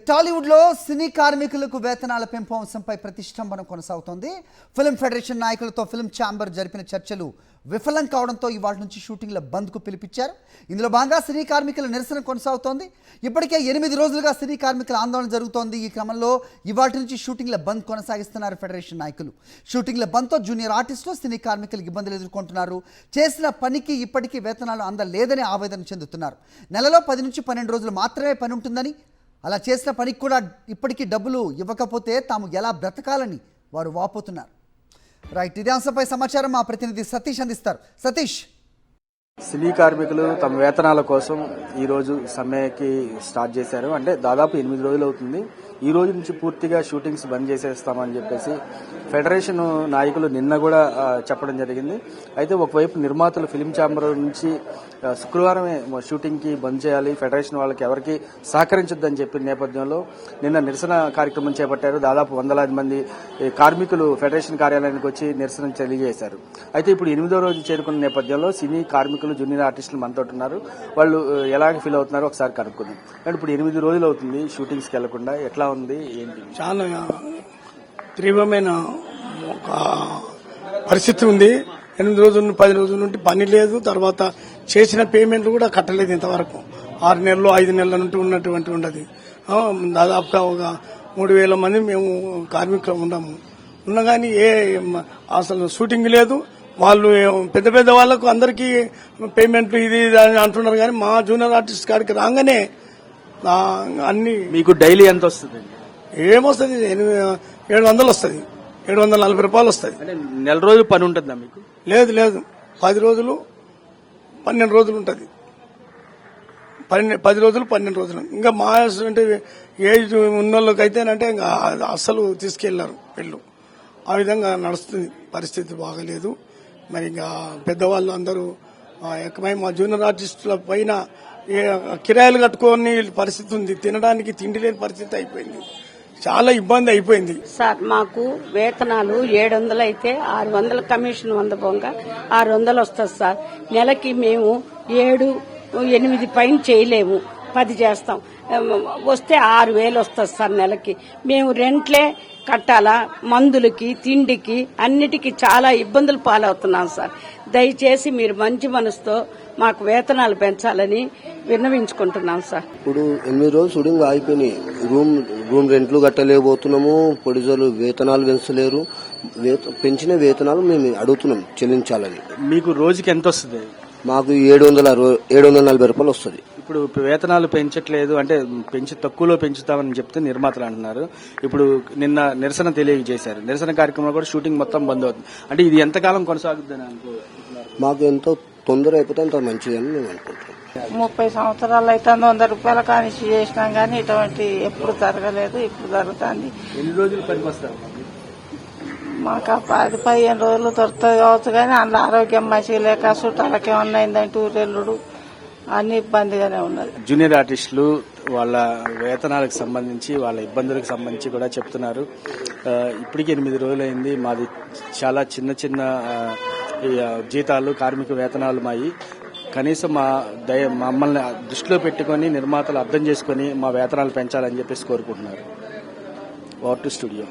టాలీవుడ్లో సినీ కార్మికులకు వేతనాల పెంపు అంశంపై ప్రతిష్టంభన కొనసాగుతోంది. ఫిల్మ్ ఫెడరేషన్ నాయకులతో ఫిల్మ్ ఛాంబర్ జరిపిన చర్చలు విఫలం కావడంతో ఇవాళ నుంచి షూటింగ్ల బంద్కు పిలిపించారు. ఇందులో భాగంగా సినీ కార్మికుల నిరసన కొనసాగుతోంది. ఇప్పటికే 8 రోజులుగా సినీ కార్మికుల ఆందోళన జరుగుతోంది. ఈ క్రమంలో ఇవాళ నుంచి షూటింగ్ల బంద్ కొనసాగిస్తున్నారు ఫెడరేషన్ నాయకులు. షూటింగ్ల బంద్తో జూనియర్ ఆర్టిస్టులు సినీ కార్మికులు ఇబ్బందులు ఎదుర్కొంటున్నారు. చేసిన పనికి ఇప్పటికీ వేతనాలు అందలేదని ఆవేదన చెందుతున్నారు. నెలలో 10 నుంచి 12 రోజులు మాత్రమే పని ఉంటుందని, అలా చేసిన పనికి కూడా ఇప్పటికీ డబ్బులు ఇవ్వకపోతే తాము ఎలా బ్రతకాలని వారు వాపోతున్నారు. రైట్, ఇదే అంశంపై సమాచారం మా ప్రతినిధి సతీష్ అందిస్తారు. సతీష్, సినీ కార్మికులు తమ వేతనాల కోసం ఈ రోజు సమ్మెకి స్టార్ట్ చేశారు. అంటే దాదాపు 8 రోజులు అవుతుంది. ఈ రోజు నుంచి పూర్తిగా షూటింగ్స్ బంద్ చేసేస్తామని చెప్పేసి ఫెడరేషన్ నాయకులు నిన్న కూడా చెప్పడం జరిగింది. అయితే ఒకవైపు నిర్మాతలు ఫిల్మ్ ఛాంబర్ నుంచి శుక్రవారమే షూటింగ్ కి బంద్ చేయాలి, ఫెడరేషన్ వాళ్ళకి ఎవరికి సహకరించొద్దని చెప్పిన నేపథ్యంలో నిన్న నిరసన కార్యక్రమం చేపట్టారు. దాదాపు 100 మంది కార్మికులు ఫెడరేషన్ కార్యాలయానికి వచ్చి నిరసన తెలియజేశారు. అయితే ఇప్పుడు 8వ రోజు చేరుకున్న నేపథ్యంలో సినీ కార్మికులు జూనియర్ ఆర్టిస్టులు మనతో ఉన్నారు. వాళ్ళు ఎలాగ ఫీల్ అవుతున్నారో ఒకసారి కనుక్కుందాం. అంటే ఇప్పుడు 8 రోజులు అవుతుంది షూటింగ్స్కి వెళ్లకుండా, ఎట్లా ఉంది ఏంటి? చాలా తీవ్రమైన ఒక పరిస్థితి ఉంది. 8 రోజులు 10 రోజుల నుండి పని లేదు. తర్వాత చేసిన పేమెంట్లు కూడా కట్టలేదు ఇంతవరకు. 6 నెలలు 5 నెలల నుండి ఉన్నటువంటి ఉండదు. దాదాపుగా ఒక 3000 మంది మేము కార్మికులు ఉన్నా కానీ అసలు షూటింగ్ లేదు. వాళ్ళు పెద్ద పెద్ద వాళ్లకు అందరికీ పేమెంట్లు ఇది అని అంటున్నారు. కానీ మా జూనియర్ ఆర్టిస్ట్ కాడికి రాగానే అన్ని మీకు డైలీ ఎంత వస్తుంది? ఏమొస్తుంది? 700 వస్తుంది, 740 రూపాయలు వస్తుంది. అంటే నెల రోజు పని ఉంటుందా మీకు? లేదు, 10 రోజులు 12 రోజులు ఉంటుంది. 10 రోజులు 12 రోజులు. ఇంకా మా అంటే ఏజ్ ఉన్నోళ్ళకైతేనంటే ఇంకా అస్సలు తీసుకెళ్లారు వీళ్ళు. ఆ విధంగా నడుస్తుంది. పరిస్థితి బాగలేదు. మరి ఇంకా పెద్దవాళ్ళు అందరూ ఏకమై మా జూనియర్ ఆర్టిస్టుల పైన కిరాయిలు కట్టుకోని పరిస్థితి ఉంది. తినడానికి తిండి లేని పరిస్థితి అయిపోయింది. చాలా ఇబ్బంది అయిపోయింది. సార్, మాకు వేతనాలు 700 అయితే 600 కమిషన్ 100 పోగా 600 వస్తుంది సార్. నెలకి మేము 7-8 పైన చేయలేము, 10 చేస్తాం. వస్తే 6000 వస్తుంది సార్ నెలకి. మేము రెంట్లే కట్టాలా, మందులకి తిండికి అన్నిటికీ చాలా ఇబ్బందులు పాలవుతున్నాం సార్. దయచేసి మీరు మంచి మనసుతో మాకు వేతనాలు పెంచాలని విన్నవించుకుంటున్నాం సార్. ఇప్పుడు 8 రోజులు షూటింగ్ ఆగిపోయినాయి. రూమ్ రెంట్లు కట్టలేకపోతున్నాము. ప్రొడ్యూసర్లు వేతనాలు పెంచలేరు. పెంచిన వేతనాలు మేము అడుగుతున్నాం చెల్లించాలని. మీకు రోజుకి ఎంత వస్తుంది? మాకు 740 రూపాయలు వస్తుంది. ఇప్పుడు వేతనాలు పెంచట్లేదు అంటే తక్కువలో పెంచుతామని చెప్తే నిర్మాతలు అంటున్నారు. ఇప్పుడు నిన్న నిరసన తెలియజేశారు. నిరసన కార్యక్రమంలో కూడా షూటింగ్ మొత్తం బంద్ అవుతుంది. అంటే ఇది ఎంతకాలం కొనసాగుతుందని అనుకుంటున్నారు? మాకు ఎంతో తొందర అయిపోతే అంత మంచిదని మేము అనుకుంటున్నాం. 30 సంవత్సరాలు అయితే 100 రూపాయల కానిచ్చి చేసినాం కానీ ఇటువంటి ఎప్పుడు జరగలేదు. ఇప్పుడు జరుగుతుంది. ఎన్ని రోజులు పనికి వస్తారు? మాకు 10-15 రోజులు దొరుకుతుంది కావచ్చు. కానీ అందులో ఆరోగ్యం మంచిగా లేక చుట్టాలకి ఏమన్నా అయిందంటే ఊరెల్లుడు అన్ని ఇబ్బందిగానే ఉన్నది. జూనియర్ ఆర్టిస్టులు వాళ్ళ వేతనాలకు సంబంధించి, వాళ్ళ ఇబ్బందులకు సంబంధించి కూడా చెప్తున్నారు. ఇప్పటికి 8 రోజులైంది. మాది చాలా చిన్న జీతాలు, కార్మిక వేతనాలు మాయి. కనీసం మమ్మల్ని దృష్టిలో పెట్టుకుని నిర్మాతలు అర్థం చేసుకుని మా వేతనాలు పెంచాలని చెప్పేసి కోరుకుంటున్నారు. Over to studio.